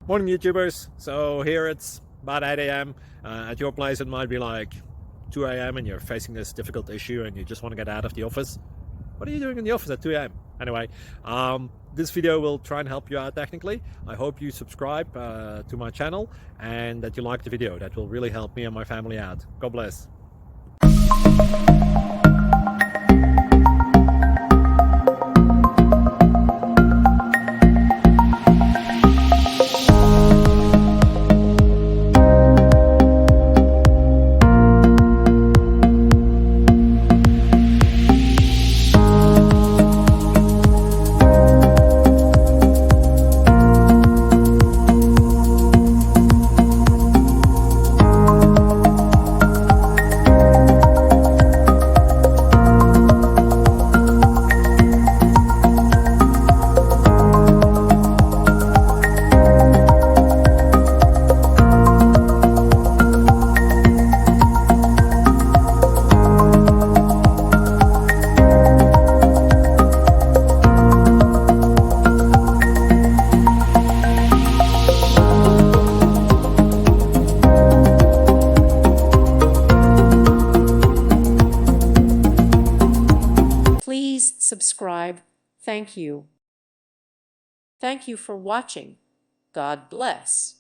Morning YouTubers. So here it's about 8 a.m. At your place it might be like 2 a.m. and you're facing this difficult issue and you just want to get out of the office. What are you doing in the office at 2 a.m.? Anyway, this video will try and help you out technically. I hope you subscribe to my channel and that you like the video. That will really help me and my family out. God bless. Please subscribe. Thank you. Thank you for watching. God bless.